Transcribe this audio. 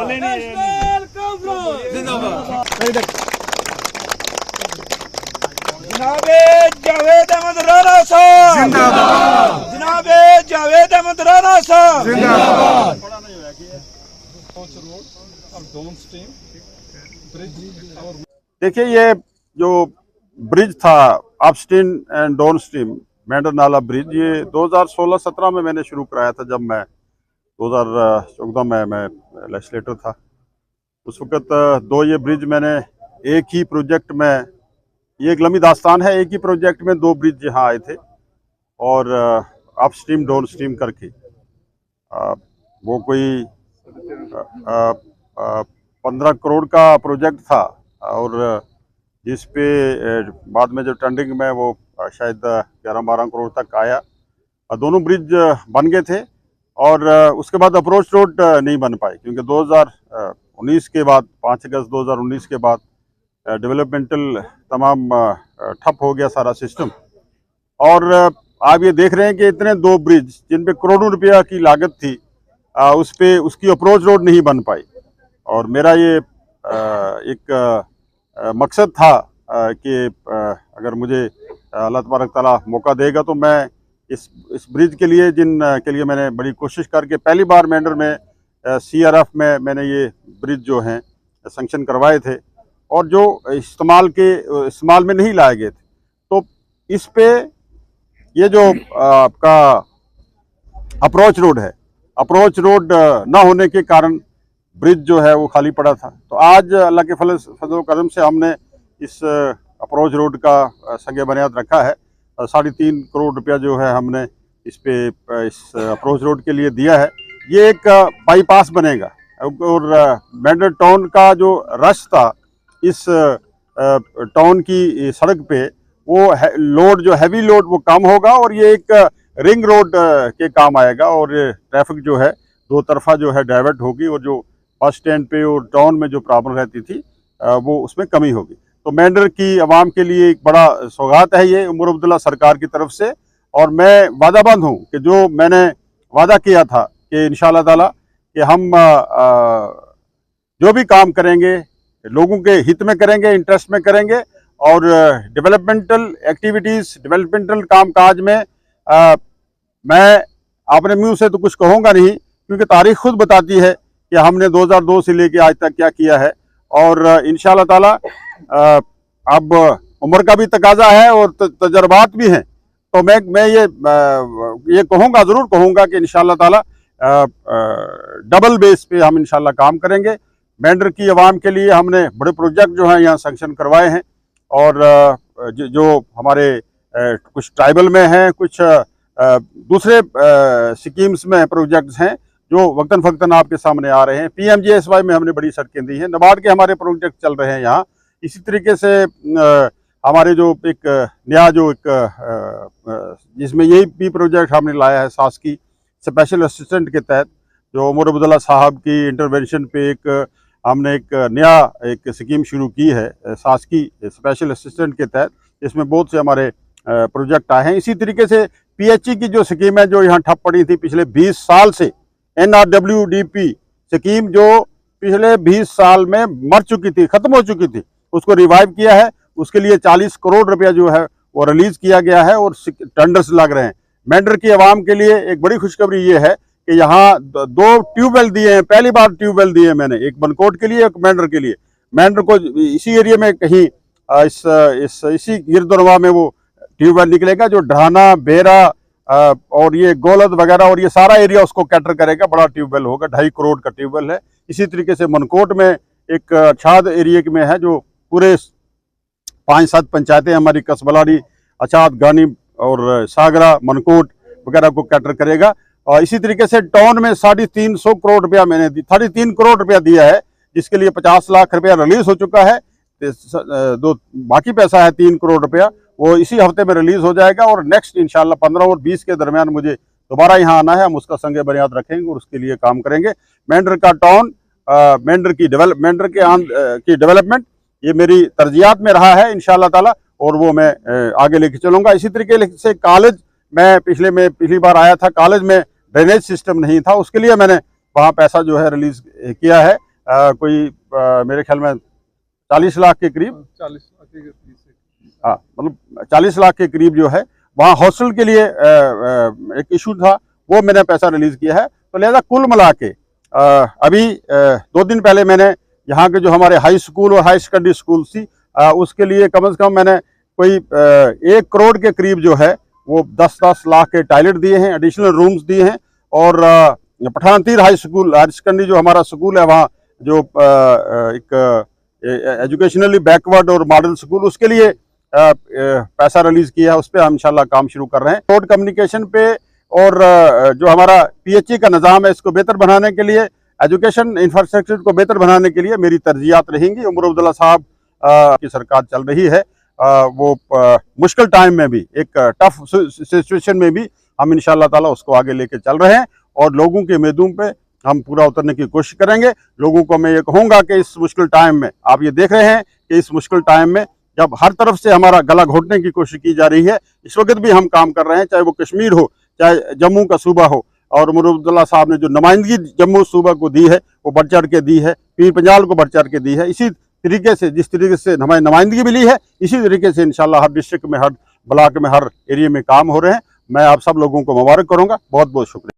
जनाबे जावेद अहमद राणा साहब जिंदाबाद, जनाबे जावेद अहमद राणा साहब जिंदाबाद। देखिए, ये जो ब्रिज था upstream and down stream Mendhar नाला ब्रिज, ये 2016-17 में मैंने शुरू कराया था। जब मैं 2014 में मैं लेजिस्लेटर था, उस वक्त दो ये ब्रिज मैंने एक ही प्रोजेक्ट में, ये एक लंबी दास्तान है, एक ही प्रोजेक्ट में दो ब्रिज यहाँ आए थे और अपस्ट्रीम डाउन स्ट्रीम करके वो कोई 15 करोड़ का प्रोजेक्ट था और जिस पे बाद में जो टेंडरिंग में वो शायद 11-12 करोड़ तक आया। दोनों ब्रिज बन गए थे और उसके बाद अप्रोच रोड नहीं बन पाई, क्योंकि 2019 के बाद 5 अगस्त 2019 के बाद डेवलपमेंटल तमाम ठप हो गया सारा सिस्टम। और आप ये देख रहे हैं कि इतने दो ब्रिज जिन पे करोड़ों रुपया की लागत थी, उस पे उसकी अप्रोच रोड नहीं बन पाई। और मेरा ये एक मकसद था कि अगर मुझे अल्लाह तबारक ताला मौका देगा तो मैं इस ब्रिज के लिए, जिन के लिए मैंने बड़ी कोशिश करके पहली बार मेंढर में CRF में मैंने ये ब्रिज जो हैं सैंक्शन करवाए थे और जो इस्तेमाल में नहीं लाए गए थे, तो इस पे ये जो आपका अप्रोच रोड है, अप्रोच रोड ना होने के कारण ब्रिज जो है वो खाली पड़ा था। तो आज अल्लाह के फजल करम से हमने इस अप्रोच रोड का संग बुनियाद रखा है। 3.5 करोड़ रुपया जो है हमने इस अप्रोच रोड के लिए दिया है। ये एक बाईपास बनेगा और मेंढर टाउन का जो रश था इस टाउन की सड़क पे, वो लोड जो हैवी लोड वो कम होगा और ये एक रिंग रोड के काम आएगा और ट्रैफिक जो है दो तरफा जो है डाइवर्ट होगी और जो बस स्टैंड पे और टाउन में जो प्रॉब्लम रहती थी वो उसमें कमी होगी। तो मेंढर की आवाम के लिए एक बड़ा सौगात है ये उमर अब्दुल्ला सरकार की तरफ से। और मैं वादाबंद हूँ कि जो मैंने वादा किया था कि इंशाअल्लाह ताला कि हम जो भी काम करेंगे लोगों के हित में करेंगे, इंटरेस्ट में करेंगे और डेवलपमेंटल एक्टिविटीज़, डेवलपमेंटल काम काज में मैं अपने मुँह से तो कुछ कहूँगा नहीं, क्योंकि तारीख खुद बताती है कि हमने 2002 से लेके आज तक क्या किया है। और इंशाअल्लाह ताला अब उम्र का भी तकाजा है और तजर्बात भी हैं, तो मैं ये कहूँगा, ज़रूर कहूँगा कि इंशाअल्लाह ताला डबल बेस पे हम इंशाअल्लाह काम करेंगे। मेंढर की आवाम के लिए हमने बड़े प्रोजेक्ट जो हैं यहाँ सैंक्शन करवाए हैं और जो हमारे कुछ ट्राइबल में हैं, कुछ दूसरे स्कीम्स में प्रोजेक्ट्स हैं जो वक्तन फ़क्तन आपके सामने आ रहे हैं। PMGSY में हमने बड़ी सड़कें दी हैं, नबार्ड के हमारे प्रोजेक्ट चल रहे हैं यहाँ। इसी तरीके से हमारे जो एक नया जो एक जिसमें यही भी प्रोजेक्ट हमने लाया है शासकीय स्पेशल असिस्टेंट के तहत, जो उमर अब्दुल्ला साहब की इंटरवेंशन पे हमने एक नया एक स्कीम शुरू की है शासकीय स्पेशल असिस्टेंट के तहत, जिसमें बहुत से हमारे प्रोजेक्ट आए हैं। इसी तरीके से PHE की जो स्कीम है जो यहाँ ठप पड़ी थी पिछले 20 साल से, NRWDP स्कीम जो पिछले 20 साल में मर चुकी थी, ख़त्म हो चुकी थी, उसको रिवाइव किया है। उसके लिए 40 करोड़ रुपया जो है वो रिलीज़ किया गया है और टेंडर्स लग रहे हैं। मेंढर की आवाम के लिए एक बड़ी खुशखबरी ये है कि यहाँ 2 ट्यूबवेल दिए हैं, पहली बार ट्यूबवेल दिए मैंने, एक बनकोट के लिए, एक मेंढर के लिए। मेंढर को इसी एरिया में कहीं इसी गिरदोनवा में वो ट्यूबवेल निकलेगा जो ढाना, बेरा और ये गोलद वगैरह और ये सारा एरिया उसको कैटर करेगा। बड़ा ट्यूबवेल होगा, 2.5 करोड़ का ट्यूबवेल है। इसी तरीके से मनकोट में एक अछाद एरिया में है जो पूरे 5-7 पंचायतें हमारी कसबलाड़ी, अछाद, गानी और सागरा, मनकोट वगैरह को कैटर करेगा। और इसी तरीके से टाउन में 350 करोड़ रुपया मैंने 3.5 करोड़ रुपया दिया है, जिसके लिए 50 लाख रुपया रिलीज़ हो चुका है। बाकी पैसा है 3 करोड़ रुपया, वो इसी हफ्ते में रिलीज़ हो जाएगा और नेक्स्ट इंशाल्लाह 15 और 20 के दरमियान मुझे दोबारा यहाँ आना है। हम उसका संग बुनियाद रखेंगे और उसके लिए काम करेंगे। मेंढर का टाउन, मेंढर की डेवलपमेंट ये मेरी तरजीहात में रहा है इंशाअल्लाह ताला, और वो मैं आगे लेके चलूँगा। इसी तरीके से कॉलेज, मैं पिछली बार आया था, कॉलेज में ड्रेनेज सिस्टम नहीं था, उसके लिए मैंने वहाँ पैसा जो है रिलीज़ किया है। कोई मेरे ख्याल में 40 लाख के करीब, 40 लाख के करीब से। हाँ मतलब 40 लाख के करीब जो है वहाँ हॉस्टल के लिए एक इशू था, वो मैंने पैसा रिलीज किया है। तो लिहाजा कुल मिला के अभी 2 दिन पहले मैंने यहाँ के जो हमारे हाई स्कूल और हाई सेकेंडरी स्कूल थी उसके लिए कम से कम मैंने कोई 1 करोड़ के करीब जो है वो 10-10 लाख के टॉयलेट दिए हैं, एडिशनल रूम्स दिए हैं। और पठान तीर हाई स्कूल हायर सेकेंडरी जो हमारा स्कूल है वहाँ जो एक एजुकेशनली बैकवर्ड और मॉडल स्कूल, उसके लिए पैसा रिलीज किया है। उस पर हम इंशाल्लाह काम शुरू कर रहे हैं। रोड कम्युनिकेशन पे और जो हमारा PHE का निज़ाम है इसको बेहतर बनाने के लिए, एजुकेशन इंफ्रास्ट्रक्चर को बेहतर बनाने के लिए मेरी तरजीहात रहेंगी। उमर अब्दुल्ला साहब की सरकार चल रही है, वो मुश्किल टाइम में भी, एक टफ सिचुएशन में भी हम इंशाल्लाह ताला उसको आगे लेके चल रहे हैं और लोगों के उम्मीदों पे हम पूरा उतरने की कोशिश करेंगे। लोगों को मैं ये कहूँगा कि इस मुश्किल टाइम में, आप ये देख रहे हैं कि इस मुश्किल टाइम में जब हर तरफ से हमारा गला घोटने की कोशिश की जा रही है, इस वक्त भी हम काम कर रहे हैं, चाहे वो कश्मीर हो, चाहे जम्मू का सूबा हो। और उमर अब्दुल्ला साहब ने जो नुमाइंदगी जम्मू सूबा को दी है वो बढ़ चढ़ के दी है, पीर पंजाल को बढ़ चढ़ के दी है। इसी तरीके से, जिस तरीके से हमारी नुमाइंदगी मिली है, इसी तरीके से इंशाल्लाह हर डिस्ट्रिक्ट में, हर ब्लॉक में, हर एरिया में काम हो रहे हैं। मैं आप सब लोगों को मुबारक करूँगा। बहुत बहुत शुक्रिया।